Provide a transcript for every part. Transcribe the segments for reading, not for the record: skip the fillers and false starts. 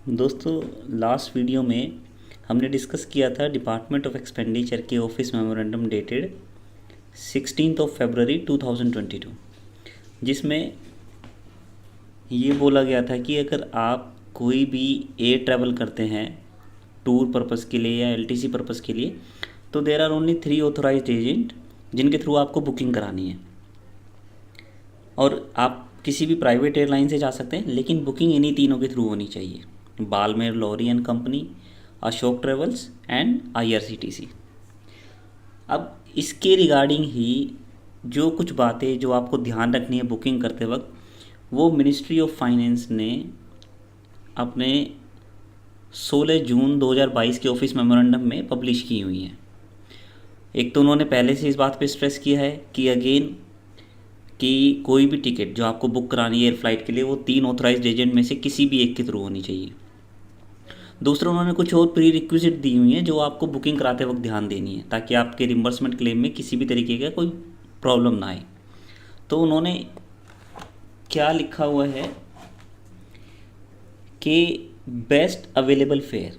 दोस्तों, last video में हमने डिस्कस किया था डिपार्टमेंट ऑफ एक्सपेंडिचर के ऑफिस मेमोरेंडम डेटेड 16 फरवरी 2022, जिसमें ये बोला गया था कि अगर आप कोई भी एयर ट्रैवल करते हैं टूर पर्पज़ के लिए या एलटीसी पर्पज़ के लिए, तो there are only 3 authorised agent जिनके थ्रू आपको बुकिंग करानी है। और आप किसी भी प्राइवेट एयरलाइन से जा सकते हैं, लेकिन बुकिंग इन्हीं तीनों के थ्रू होनी चाहिए: Balmer Lawrie and company, Ashok travels and IRCTC. अब इसके रिगार्डिंग ही जो कुछ बातें जो आपको ध्यान रखनी है बुकिंग करते वक्त, वो मिनिस्ट्री ऑफ फाइनेंस ने अपने 16 जून 2022 के ऑफिस मेमोरेंडम में पब्लिश की हुई हैं। एक तो उन्होंने पहले से इस बात पे स्ट्रेस किया है कि अगेन कि कोई भी टिकट जो आपको बुक करानी है एयर फ्लाइट के लिए, वो 3 ऑथराइज्ड एजेंट में से किसी भी एक के थ्रू होनी चाहिए। दूसरा, उन्होंने कुछ और प्री रिक्विजिट दी हुई हैं जो आपको बुकिंग कराते वक्त ध्यान देनी है, ताकि आपके रिम्बर्समेंट क्लेम में किसी भी तरीके का कोई प्रॉब्लम ना आए। तो उन्होंने क्या लिखा हुआ है कि बेस्ट अवेलेबल फेयर,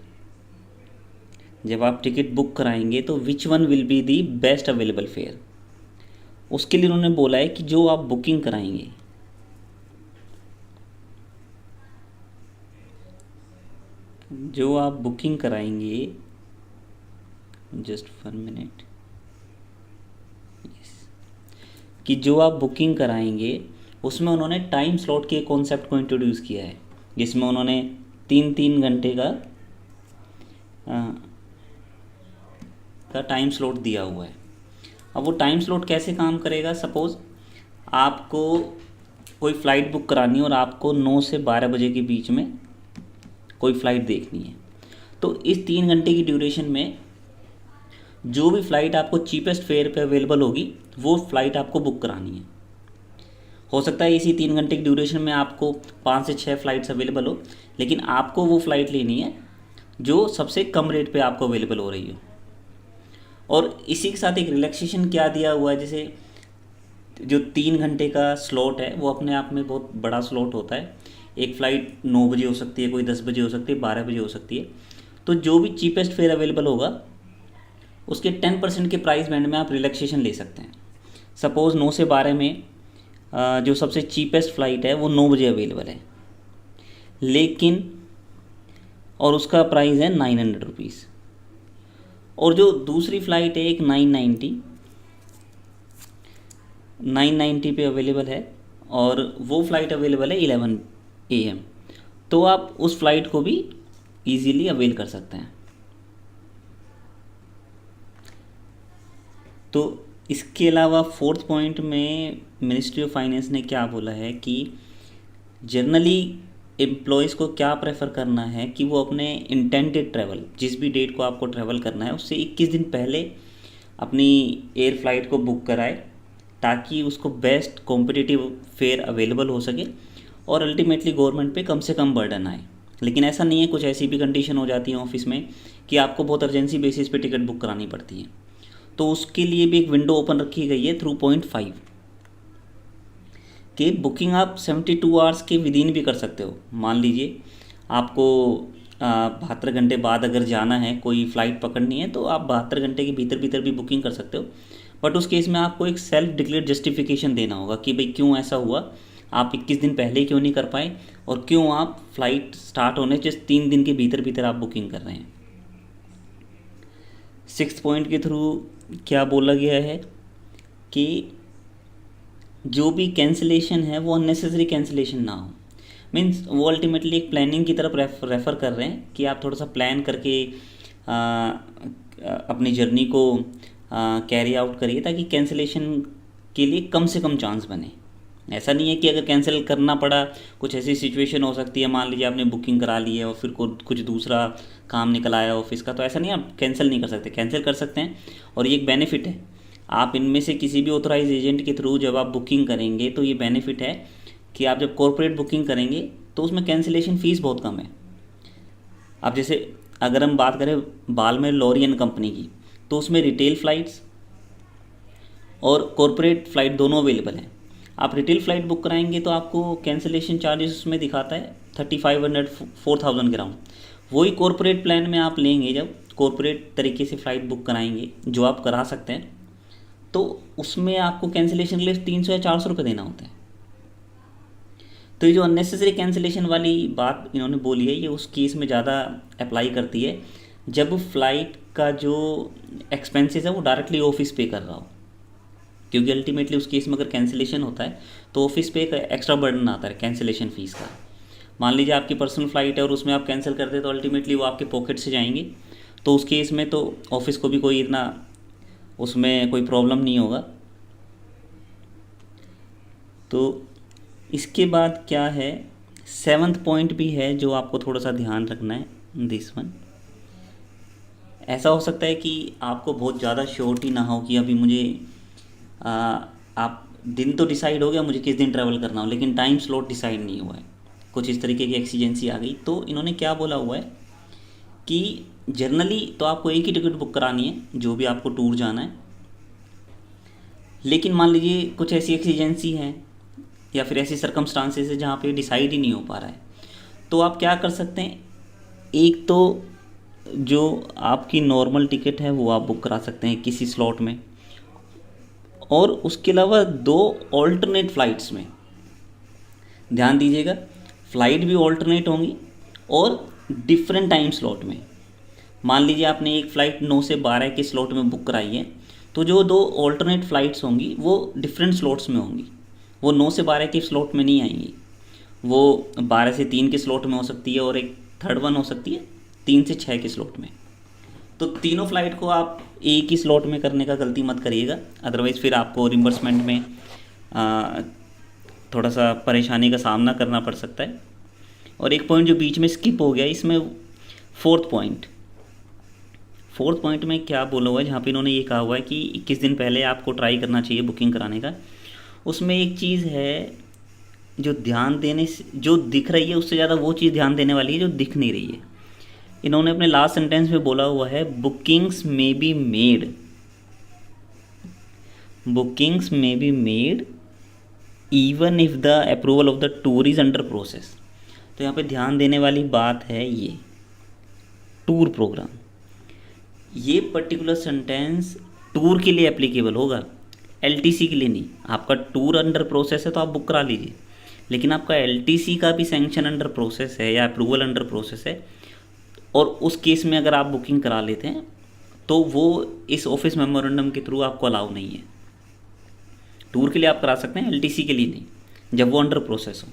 जब आप टिकट बुक कराएंगे तो which one will be the best available fair. उसके लिए उन्होंने बोला है कि जो आप बुकिंग कराएंगे, जस्ट 1 मिनट, कि जो आप बुकिंग कराएंगे उसमें उन्होंने टाइम स्लॉट के कॉन्सेप्ट को इंट्रोड्यूस किया है, जिसमें उन्होंने 3-3 घंटे का टाइम स्लॉट दिया हुआ है। अब वो टाइम स्लॉट कैसे काम करेगा? सपोज़ आपको कोई फ़्लाइट बुक करानी है और आपको 9 से 12 बजे के बीच में कोई फ़्लाइट देखनी है, तो इस 3 घंटे की ड्यूरेशन में जो भी फ़्लाइट आपको चीपेस्ट फेयर पे अवेलेबल होगी, वो फ़्लाइट आपको बुक करानी है। हो सकता है इसी 3 घंटे की ड्यूरेशन में आपको 5 से 6 फ़्लाइट्स अवेलेबल हो, लेकिन आपको वो फ़्लाइट लेनी है जो सबसे कम रेट पे आपको अवेलेबल हो रही हो। और इसी के साथ एक रिलैक्सेशन क्या दिया हुआ है, जैसे जो 3 घंटे का स्लॉट है वो अपने आप में बहुत बड़ा स्लॉट होता है। एक फ़्लाइट 9 बजे हो सकती है, कोई 10 बजे हो सकती है, 12 बजे हो सकती है। तो जो भी चीपेस्ट फेयर अवेलेबल होगा उसके 10% के प्राइस बैंड में आप रिलैक्सेशन ले सकते हैं। सपोज़ 9 से 12 में जो सबसे चीपेस्ट फ़्लाइट है वो 9 बजे अवेलेबल है, लेकिन और उसका प्राइस है 900 रुपीज़। और जो दूसरी फ़्लाइट है एक 990 पे अवेलेबल है, और वो फ़्लाइट अवेलेबल है 11 AM, तो आप उस फ़्लाइट को भी ईज़िली अवेल कर सकते हैं। तो इसके अलावा 4th पॉइंट में मिनिस्ट्री ऑफ फाइनेंस ने क्या बोला है कि जनरली एम्प्लॉयज़ को क्या प्रेफर करना है कि वो अपने इंटेंडेड ट्रैवल, जिस भी डेट को आपको ट्रैवल करना है, उससे 21 दिन पहले अपनी एयर फ्लाइट को बुक कराए, ताकि उसको बेस्ट कॉम्पिटिटिव फेयर अवेलेबल हो सके और अल्टीमेटली गवर्नमेंट पे कम से कम बर्डन आए। लेकिन ऐसा नहीं है, कुछ ऐसी भी कंडीशन हो जाती है ऑफिस में कि आपको बहुत अर्जेंसी बेसिस पे टिकट बुक करानी पड़ती है, तो उसके लिए भी एक विंडो ओपन रखी गई है थ्रू पॉइंट 5 कि बुकिंग आप 72 आवर्स के विद इन भी कर सकते हो। मान लीजिए आपको 72 घंटे बाद अगर जाना है, कोई फ़्लाइट पकड़नी है, तो आप 72 घंटे के भीतर भीतर भी बुकिंग कर सकते हो। बट उस केस में आपको एक सेल्फ डिक्लेयर जस्टिफिकेशन देना होगा कि भाई क्यों ऐसा हुआ, आप 21 दिन पहले क्यों नहीं कर पाए, और क्यों आप फ़्लाइट स्टार्ट होने जस्ट 3 दिन के भीतर भीतर आप बुकिंग कर रहे हैं। 6th पॉइंट के थ्रू क्या बोला गया है कि जो भी कैंसिलेशन है वो अननेसेसरी कैंसिलेशन ना हो। मीन्स वो अल्टीमेटली एक प्लानिंग की तरफ रेफ़र कर रहे हैं कि आप थोड़ा सा प्लान करके अपनी जर्नी को कैरी आउट करिए, ताकि कैंसिलेशन के लिए कम से कम चांस बने। ऐसा नहीं है कि अगर कैंसिल करना पड़ा, कुछ ऐसी सिचुएशन हो सकती है, मान लीजिए आपने बुकिंग करा ली है और फिर कुछ दूसरा काम निकल आया ऑफिस का, तो ऐसा नहीं, आप कैंसिल नहीं कर सकते, कैंसिल कर सकते हैं। और ये एक बेनिफिट है, आप इनमें से किसी भी ऑथराइज एजेंट के थ्रू जब आप बुकिंग करेंगे तो ये बेनिफिट है कि आप जब कॉर्पोरेट बुकिंग करेंगे तो उसमें कैंसिलेशन फ़ीस बहुत कम है। अब जैसे अगर हम बात करें बालमेर लॉरी एंड कंपनी की, तो उसमें रिटेल फ़्लाइट्स और कॉर्पोरेट फ़्लाइट दोनों अवेलेबल हैं। आप रिटेल फ़्लाइट बुक कराएंगे तो आपको कैंसिलेशन चार्जेस उसमें दिखाता है 3500 4000 के अराउंड। वही कॉरपोरेट प्लान में आप लेंगे, जब कॉरपोरेट तरीके से फ़्लाइट बुक कराएंगे जो आप करा सकते हैं, तो उसमें आपको कैंसिलेशन के लिए 300 या 400 रुपये देना होता है। तो ये जो अननेसेसरी कैंसिलेशन वाली बात इन्होंने बोली है, ये उस केस में ज़्यादा अप्लाई करती है जब फ़्लाइट का जो एक्सपेंसेस है वो डायरेक्टली ऑफिस पे कर रहा हो, क्योंकि अल्टीमेटली उस केस में अगर कैंसिलेशन होता है तो ऑफिस पे एक एक्स्ट्रा बर्डन आता है कैंसिलेशन फ़ीस का। मान लीजिए आपकी पर्सनल फ़्लाइट है और उसमें आप कैंसिल करते हैं तो अल्टीमेटली वो आपके पॉकेट से जाएंगे, तो उस केस में तो ऑफिस को भी कोई इतना उसमें कोई प्रॉब्लम नहीं होगा। तो इसके बाद क्या है, 7th पॉइंट भी है जो आपको थोड़ा सा ध्यान रखना है, दिस वन। ऐसा हो सकता है कि आपको बहुत ज़्यादा श्योरिटी ना हो कि अभी मुझे आप दिन तो डिसाइड हो गया मुझे किस दिन ट्रैवल करना हो, लेकिन टाइम स्लॉट डिसाइड नहीं हुआ है, कुछ इस तरीके की एक्सीजेंसी आ गई। तो इन्होंने क्या बोला हुआ है कि जनरली तो आपको एक ही टिकट बुक करानी है जो भी आपको टूर जाना है, लेकिन मान लीजिए कुछ ऐसी एक्सीजेंसी हैं या फिर ऐसी सर्कमस्टांसेस है जहाँ पे डिसाइड ही नहीं हो पा रहा है, तो आप क्या कर सकते हैं, एक तो जो आपकी नॉर्मल टिकट है वो आप बुक करा सकते हैं किसी स्लॉट में, और उसके अलावा 2 ऑल्टरनेट फ़्लाइट्स में ध्यान दीजिएगा, फ़्लाइट भी ऑल्टरनेट होंगी और डिफरेंट टाइम स्लॉट में। मान लीजिए आपने एक फ़्लाइट 9 से 12 के स्लॉट में बुक कराई है, तो जो 2 ऑल्टरनेट फ़्लाइट्स होंगी वो डिफरेंट स्लॉट्स में होंगी, वो 9 से 12 के स्लॉट में नहीं आएंगी, वो 12 से 3 के स्लॉट में हो सकती है और एक थर्ड वन हो सकती है 3 से 6 के स्लॉट में। तो तीनों फ़्लाइट को आप एक ही स्लॉट में करने का गलती मत करिएगा, अदरवाइज़ फिर आपको रिम्बर्समेंट में थोड़ा सा परेशानी का सामना करना पड़ सकता है। और एक पॉइंट जो बीच में स्किप हो गया इसमें, 4th पॉइंट में क्या बोला हुआ है, जहाँ पे इन्होंने ये कहा हुआ है कि 21 दिन पहले आपको ट्राई करना चाहिए बुकिंग कराने का। उसमें एक चीज़ है जो ध्यान देने से, जो दिख रही है उससे ज़्यादा वो चीज़ ध्यान देने वाली है जो दिख नहीं रही है। इन्होंने अपने लास्ट सेंटेंस में बोला हुआ है बुकिंग्स में be made even if the approval of the tour is under process. तो यहाँ पे ध्यान देने वाली बात है ये टूर प्रोग्राम, ये पर्टिकुलर सेंटेंस टूर के लिए एप्लीकेबल होगा, एलटीसी के लिए नहीं। आपका टूर अंडर प्रोसेस है तो आप बुक करा लीजिए, लेकिन आपका एलटीसी का भी सैंक्शन अंडर प्रोसेस है या अप्रूवल अंडर प्रोसेस है, और उस केस में अगर आप बुकिंग करा लेते हैं तो वो इस ऑफिस मेमोरेंडम के थ्रू आपको अलाउ नहीं है। टूर के लिए आप करा सकते हैं, एलटीसी के लिए नहीं, जब वो अंडर प्रोसेस हो।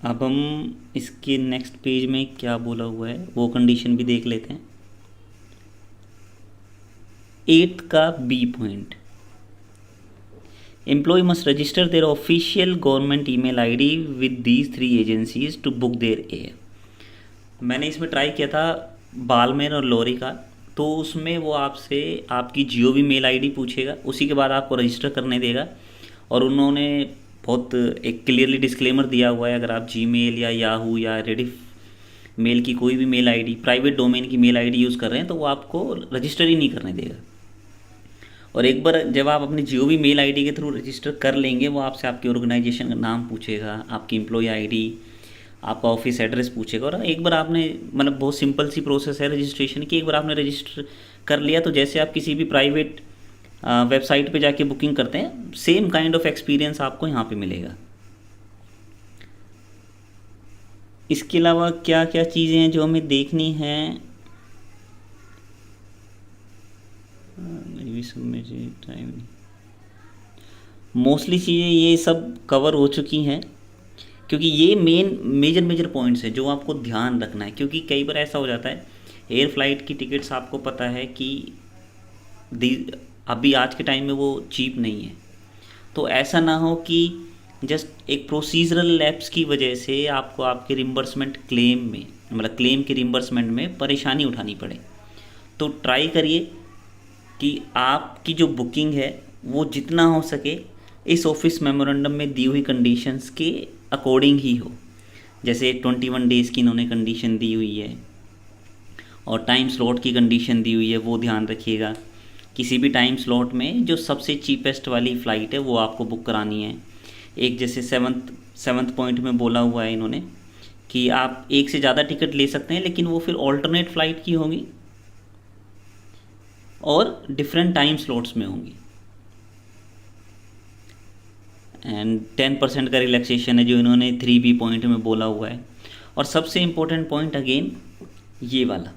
अब हम इसके नेक्स्ट पेज में क्या बोला हुआ है वो कंडीशन भी देख लेते हैं। 8th का B point, employee must register their official government email ID with these 3 agencies to book their air. मैंने इसमें ट्राई किया था बालमेर और लोरी का, तो उसमें वो आपसे आपकी जियो मेल आईडी पूछेगा, उसी के बाद आपको रजिस्टर करने देगा। और उन्होंने बहुत एक क्लियरली डिस्क्लेमर दिया हुआ है, अगर आप जीमेल या याहू या रेडिफ मेल की कोई भी मेल आईडी, प्राइवेट डोमेन की मेल आईडी यूज़ कर रहे हैं तो वो आपको रजिस्टर ही नहीं करने देगा। और एक बार जब आप अपनी जियो मेल आईडी के थ्रू रजिस्टर कर लेंगे, वो आपसे आपकी ऑर्गेनाइजेशन का नाम पूछेगा, आपकी एम्प्लॉय आईडी, आपका ऑफिस एड्रेस पूछेगा। और एक बार आपने, मतलब बहुत सिंपल सी प्रोसेस है रजिस्ट्रेशन की, एक बार आपने रजिस्टर कर लिया तो जैसे आप किसी भी प्राइवेट वेबसाइट पे जाके बुकिंग करते हैं, सेम काइंड ऑफ एक्सपीरियंस आपको यहाँ पे मिलेगा। इसके अलावा क्या क्या चीज़ें हैं जो हमें देखनी हैं, मोस्टली चीज़ें ये सब कवर हो चुकी हैं, क्योंकि ये मेजर पॉइंट्स हैं जो आपको ध्यान रखना है। क्योंकि कई बार ऐसा हो जाता है, एयर फ्लाइट की टिकट्स आपको पता है कि अभी आज के टाइम में वो चीप नहीं है, तो ऐसा ना हो कि जस्ट एक प्रोसीजरल लैप्स की वजह से आपको आपके रिम्बर्समेंट क्लेम में, मतलब क्लेम के रिम्बर्समेंट में परेशानी उठानी पड़े। तो ट्राई करिए कि आपकी जो बुकिंग है वो जितना हो सके इस ऑफिस मेमोरेंडम में दी हुई कंडीशंस के अकॉर्डिंग ही हो। जैसे 21 डेज़ की इन्होंने कंडीशन दी हुई है और टाइम स्लॉट की कंडीशन दी हुई है, वो ध्यान रखिएगा किसी भी टाइम स्लॉट में जो सबसे चीपेस्ट वाली फ़्लाइट है वो आपको बुक करानी है। एक जैसे सेवन्थ पॉइंट में बोला हुआ है इन्होंने कि आप एक से ज़्यादा टिकट ले सकते हैं, लेकिन वो फिर ऑल्टरनेट फ़्लाइट की होंगी और डिफरेंट टाइम स्लॉट्स में होंगी। एंड 10% का रिलैक्सेशन है जो इन्होंने 3B पॉइंट में बोला हुआ है। और सबसे इम्पोर्टेंट पॉइंट अगेन ये वाला,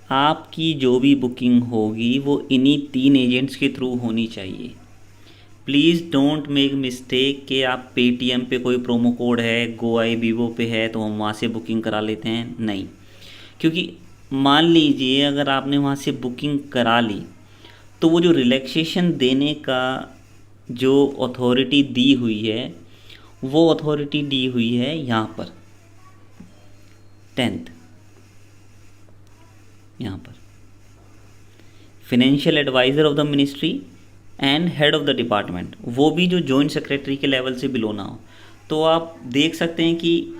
आपकी जो भी बुकिंग होगी वो इन्हीं 3 एजेंट्स के थ्रू होनी चाहिए। प्लीज़ डोंट मेक मिस्टेक कि आप पेटीएम पे कोई प्रोमो कोड है, गोआई बीवो पे है तो हम वहाँ से बुकिंग करा लेते हैं, नहीं। क्योंकि मान लीजिए अगर आपने वहाँ से बुकिंग करा ली तो वो जो रिलैक्सेशन देने का जो अथॉरिटी दी हुई है वो अथॉरिटी दी हुई है यहाँ पर 10th, यहाँ पर financial adviser of the ministry and head of the department, वो भी जो जॉइंट सेक्रेटरी के लेवल से बिलो ना हो। तो आप देख सकते हैं कि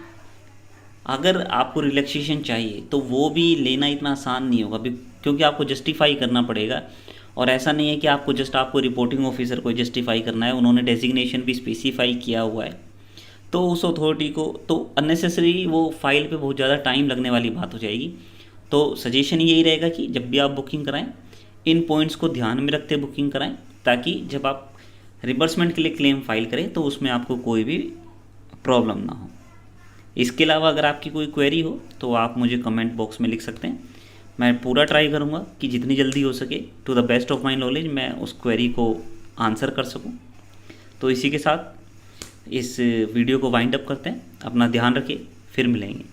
अगर आपको रिलैक्सेशन चाहिए तो वो भी लेना इतना आसान नहीं होगा, क्योंकि आपको जस्टिफाई करना पड़ेगा। और ऐसा नहीं है कि आपको रिपोर्टिंग ऑफिसर को जस्टिफाई करना है, उन्होंने डेजिग्नेशन भी स्पेसिफाई किया हुआ है। तो उस अथॉरिटी को तो अननेसेसरी वो फाइल पे बहुत ज़्यादा टाइम लगने वाली बात हो जाएगी। तो सजेशन यही रहेगा कि जब भी आप बुकिंग कराएं इन पॉइंट्स को ध्यान में रखते बुकिंग कराएं, ताकि जब आप रिवर्समेंट के लिए क्लेम फाइल करें तो उसमें आपको कोई भी प्रॉब्लम ना हो। इसके अलावा अगर आपकी कोई क्वेरी हो तो आप मुझे कमेंट बॉक्स में लिख सकते हैं। मैं पूरा ट्राई करूँगा कि जितनी जल्दी हो सके to the best of my knowledge मैं उस क्वेरी को आंसर कर सकूँ। तो इसी के साथ इस वीडियो को वाइंड अप करते हैं। अपना ध्यान रखिए, फिर मिलेंगे।